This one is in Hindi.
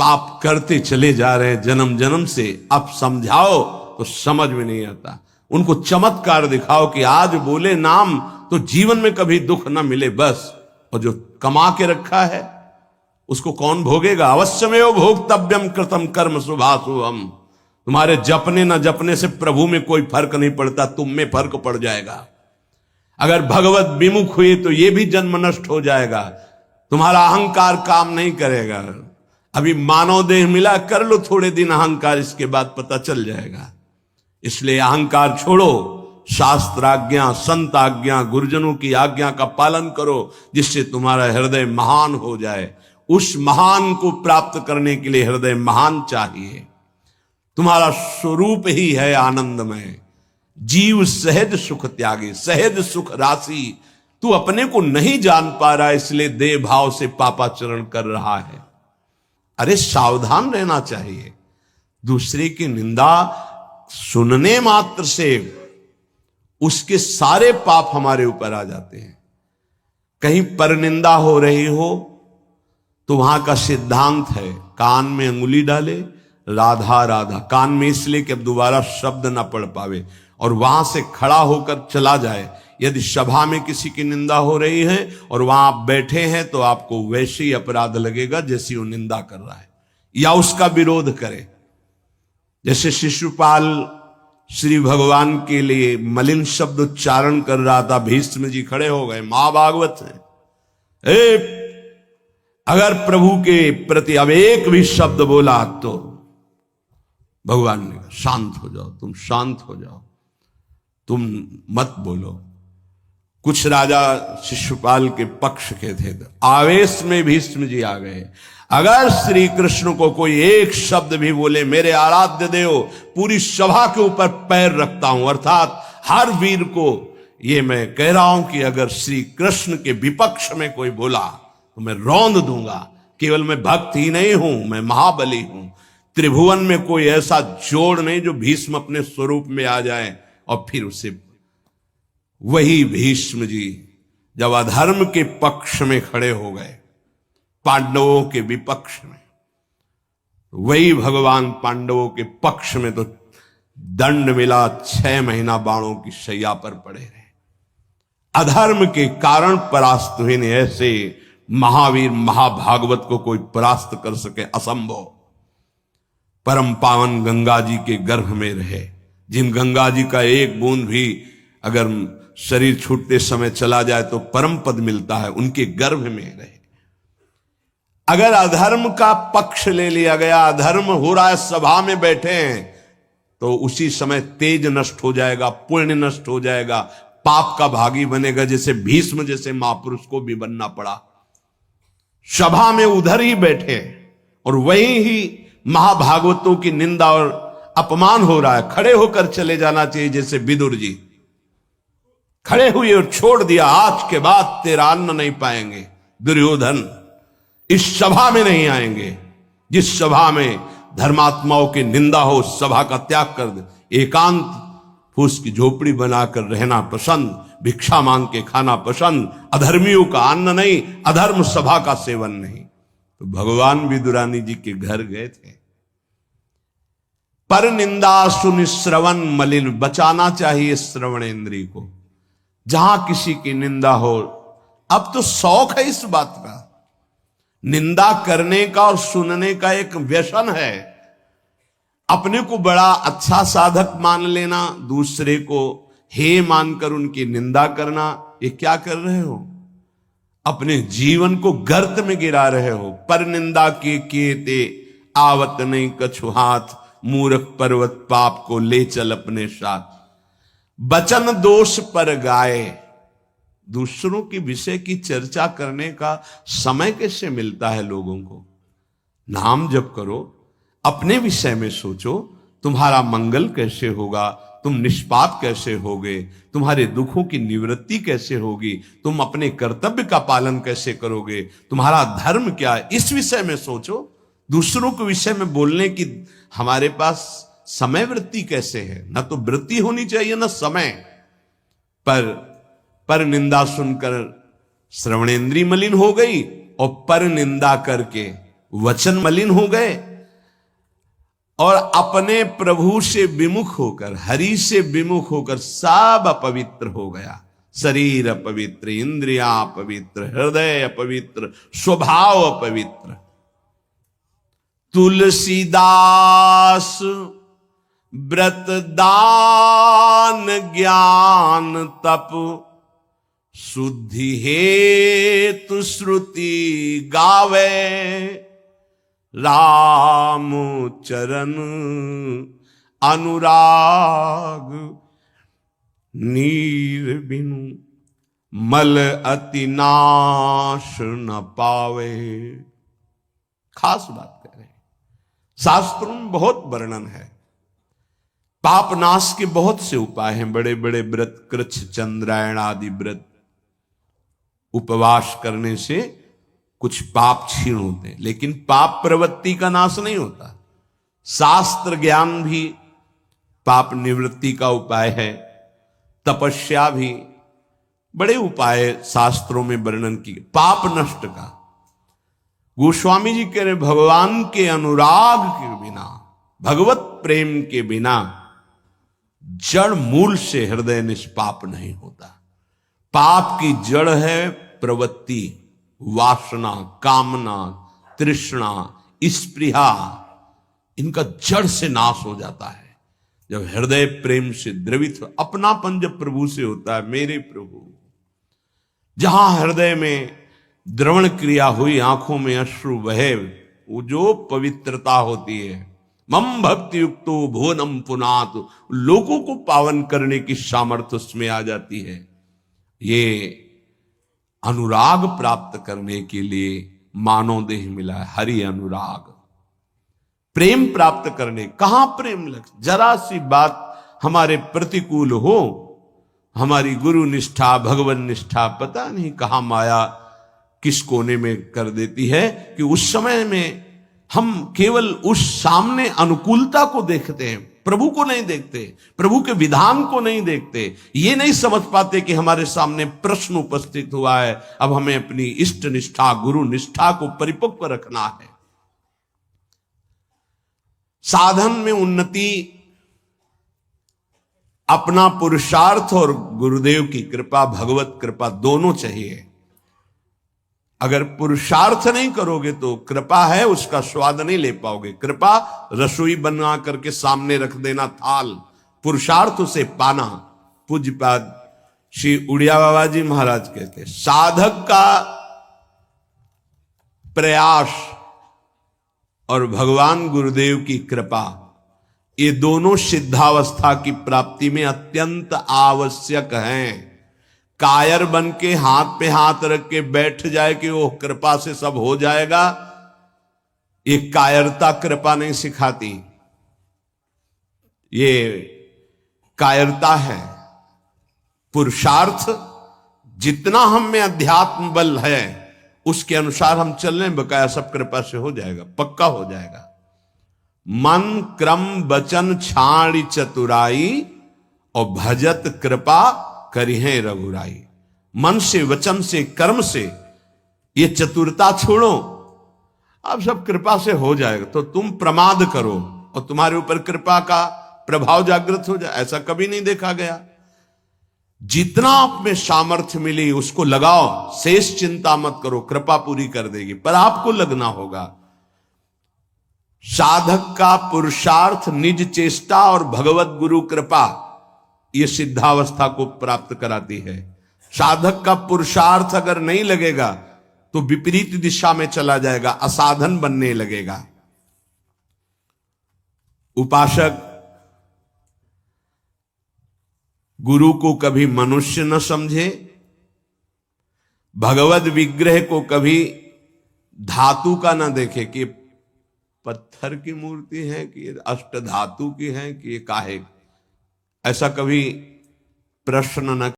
पाप करते चले जा रहे हैं जन्म जन्म से, अब समझाओ तो समझ में नहीं आता। उनको चमत्कार दिखाओ कि आज बोले नाम तो जीवन में कभी दुख ना मिले बस, और जो कमा के रखा है उसको कौन भोगेगा? अवश्यमेव भोक्तव्यम कृतम कर्म शुभाशुभम। तुम्हारे जपने न जपने से प्रभु में कोई फर्क नहीं पड़ता, तुम में फर्क पड़ जाएगा। अगर भगवत विमुख हुए तो यह भी जन्म नष्ट हो जाएगा, तुम्हारा अहंकार काम नहीं करेगा। अभी मानव देह मिला, कर लो थोड़े दिन अहंकार, इसके बाद पता चल जाएगा। इसलिए अहंकार छोड़ो, शास्त्राज्ञा, संत आज्ञा, गुरुजनों की आज्ञा का पालन करो, जिससे तुम्हारा हृदय महान हो जाए। उस महान को प्राप्त करने के लिए हृदय महान चाहिए। तुम्हारा स्वरूप ही है आनंदमय। जीव सहज सुख त्यागी, सहज सुख राशि। तू अपने को नहीं जान पा रहा, इसलिए देह भाव से पापाचरण कर रहा है। अरे सावधान रहना चाहिए। दूसरे की निंदा सुनने मात्र से उसके सारे पाप हमारे ऊपर आ जाते हैं। कहीं परनिंदा हो रही हो तो वहां का सिद्धांत है, कान में अंगुली डाले, राधा राधा, कान में इसलिए कि अब दोबारा शब्द ना पढ़ पावे, और वहां से खड़ा होकर चला जाए। यदि सभा में किसी की निंदा हो रही है और वहां आप बैठे हैं तो आपको वैसे ही अपराध लगेगा जैसी वो निंदा कर रहा है, या उसका विरोध करे। जैसे शिशुपाल श्री भगवान के लिए मलिन शब्द उच्चारण कर रहा था, भीष्म जी खड़े हो गए, महाभागवत है, अगर प्रभु के प्रति अब एक भी शब्द बोला तो भगवान ने कहा शांत हो जाओ, तुम शांत हो जाओ, तुम मत बोलो। कुछ राजा शिशुपाल के पक्ष के थे, आवेश में भीष्म जी आ गए। अगर श्री कृष्ण को कोई एक शब्द भी बोले, मेरे आराध्य देव, पूरी सभा के ऊपर पैर रखता हूं। अर्थात हर वीर को ये मैं कह रहा हूं कि अगर श्री कृष्ण के विपक्ष में कोई बोला तो मैं रौंद दूंगा। केवल मैं भक्त ही नहीं हूं, मैं महाबली हूं। त्रिभुवन में कोई ऐसा जोड़ नहीं जो भीष्म अपने स्वरूप में आ जाए और फिर उसे। वही भीष्म जी जब अधर्म के पक्ष में खड़े हो गए, पांडवों के विपक्ष में, वही भगवान पांडवों के पक्ष में तो दंड मिला, 6 महीना बाणों की शैया पर पड़े रहे। अधर्म के कारण परास्त हुए ने। ऐसे महावीर महाभागवत को कोई परास्त कर सके असंभव। परम पावन गंगा जी के गर्भ में रहे, जिन गंगा जी का एक बूंद भी अगर शरीर छूटते समय चला जाए तो परम पद मिलता है, उनके गर्भ में रहे। अगर अधर्म का पक्ष ले लिया गया, अधर्म हो रहा है, सभा में बैठे हैं, तो उसी समय तेज नष्ट हो जाएगा, पुण्य नष्ट हो जाएगा, पाप का भागी बनेगा। जैसे भीष्म जैसे महापुरुष को भी बनना पड़ा। सभा में उधर ही बैठे और वही ही महाभागवतों की निंदा और अपमान हो रहा है, खड़े होकर चले जाना चाहिए। जैसे विदुर जी खड़े हुए और छोड़ दिया, आज के बाद तेरा अन्न नहीं पाएंगे, दुर्योधन इस सभा में नहीं आएंगे। जिस सभा में धर्मात्माओं की निंदा हो, उस सभा का त्याग कर दे। एकांत फूस की झोपड़ी बनाकर रहना पसंद, भिक्षा मांग के खाना पसंद, अधर्मियों का अन्न नहीं, अधर्म सभा का सेवन नहीं। तो भगवान विदुरानी जी के घर गए थे। पर निंदा सुनि श्रवण मलिन, बचाना चाहिए श्रवणेंद्रिय को। जहां किसी की निंदा हो, अब तो शौक है इस बात का, निंदा करने का और सुनने का एक व्यसन है। अपने को बड़ा अच्छा साधक मान लेना, दूसरे को हे मानकर उनकी निंदा करना, ये क्या कर रहे हो? अपने जीवन को गर्त में गिरा रहे हो। पर निंदा के किए ते आवत नहीं कछु हाथ, मूर्ख पर्वत पाप को ले चल अपने साथ। बचन दोष पर गाए, दूसरों के विषय की चर्चा करने का समय कैसे मिलता है लोगों को? नाम जप करो, अपने विषय में सोचो, तुम्हारा मंगल कैसे होगा, तुम निष्पाप कैसे होगे, तुम्हारे दुखों की निवृत्ति कैसे होगी, तुम अपने कर्तव्य का पालन कैसे करोगे, तुम्हारा धर्म क्या है, इस विषय में सोचो। दूसरों के विषय में बोलने की हमारे पास समय वृत्ति कैसे है? ना तो वृत्ति होनी चाहिए ना समय। पर निंदा सुनकर श्रवणेंद्रिय मलिन हो गई और पर निंदा करके वचन मलिन हो गए और अपने प्रभु से विमुख होकर, हरि से विमुख होकर सब अपवित्र हो गया। शरीर अपवित्र, इंद्रियां अपवित्र, हृदय अपवित्र, स्वभाव अपवित्र। तुलसीदास व्रत दान ज्ञान तप शुद्धि हेतु श्रुति गावे, राम चरण अनुराग नीर बिनु मल अति नाश न पावे। खास बात कह रहे हैं, शास्त्रों में बहुत वर्णन है। पाप नाश के बहुत से उपाय हैं, बड़े बड़े व्रत, कृच्छ चंद्रायण आदि व्रत, उपवास करने से कुछ पाप क्षीण होते हैं, लेकिन पाप प्रवृत्ति का नाश नहीं होता। शास्त्र ज्ञान भी पाप निवृत्ति का उपाय है, तपस्या भी, बड़े उपाय शास्त्रों में वर्णन किए पाप नष्ट का। गोस्वामी जी कह रहे भगवान के अनुराग के बिना, भगवत प्रेम के बिना जड़ मूल से हृदय निष्पाप नहीं होता। पाप की जड़ है प्रवृत्ति, वासना, कामना, तृष्णा, स्पृहा। इनका जड़ से नाश हो जाता है जब हृदय प्रेम से द्रवित हो। अपनापन जब प्रभु से होता है, मेरे प्रभु, जहां हृदय में द्रवण क्रिया हुई, आंखों में अश्रु बहे, वो जो पवित्रता होती है, मम भक्ति युक्तो भुवनम पुनात, लोगों को पावन करने की सामर्थ्य उसमें आ जाती है। ये अनुराग प्राप्त करने के लिए मानव देह मिला है, हरि अनुराग। प्रेम प्राप्त करने, कहां प्रेम लग, जरा सी बात हमारे प्रतिकूल हो, हमारी गुरु निष्ठा, भगवान निष्ठा, पता नहीं कहां माया किस कोने में कर देती है कि उस समय में हम केवल उस सामने अनुकूलता को देखते हैं, प्रभु को नहीं देखते, प्रभु के विधान को नहीं देखते। ये नहीं समझ पाते कि हमारे सामने प्रश्न उपस्थित हुआ है, अब हमें अपनी इष्ट निष्ठा, गुरु निष्ठा को परिपक्व रखना है। साधन में उन्नति अपना पुरुषार्थ और गुरुदेव की कृपा, भगवत कृपा दोनों चाहिए। अगर पुरुषार्थ नहीं करोगे तो कृपा है उसका स्वाद नहीं ले पाओगे। कृपा रसोई बना करके सामने रख देना थाल, पुरुषार्थ उसे पाना। पूज्यपाद श्री उड़िया बाबा जी महाराज कहते, साधक का प्रयास और भगवान गुरुदेव की कृपा, ये दोनों सिद्धावस्था की प्राप्ति में अत्यंत आवश्यक हैं। कायर बन के हाथ पे हाथ रख के बैठ जाए कि वो कृपा से सब हो जाएगा, ये कायरता कृपा नहीं सिखाती, ये कायरता है। पुरुषार्थ जितना हम में अध्यात्म बल है उसके अनुसार हम चल रहे हैं, बकाया सब कृपा से हो जाएगा, पक्का हो जाएगा। मन क्रम वचन छाड़ी चतुराई और भजत कृपा करिहे रघुराई। मन से, वचन से, कर्म से ये चतुरता छोड़ो, अब सब कृपा से हो जाएगा। तो तुम प्रमाद करो और तुम्हारे ऊपर कृपा का प्रभाव जागृत हो जाए, ऐसा कभी नहीं देखा गया। जितना आप में सामर्थ्य मिली उसको लगाओ, शेष चिंता मत करो, कृपा पूरी कर देगी, पर आपको लगना होगा। साधक का पुरुषार्थ, निज चेष्टा और भगवत गुरु कृपा, ये सिद्धावस्था को प्राप्त कराती है। साधक का पुरुषार्थ अगर नहीं लगेगा तो विपरीत दिशा में चला जाएगा, असाधन बनने लगेगा। उपासक गुरु को कभी मनुष्य न समझे, भगवत विग्रह को कभी धातु का न देखे कि पत्थर की मूर्ति है कि अष्ट धातु की है कि ये काहे, ऐसा कभी प्रश्न न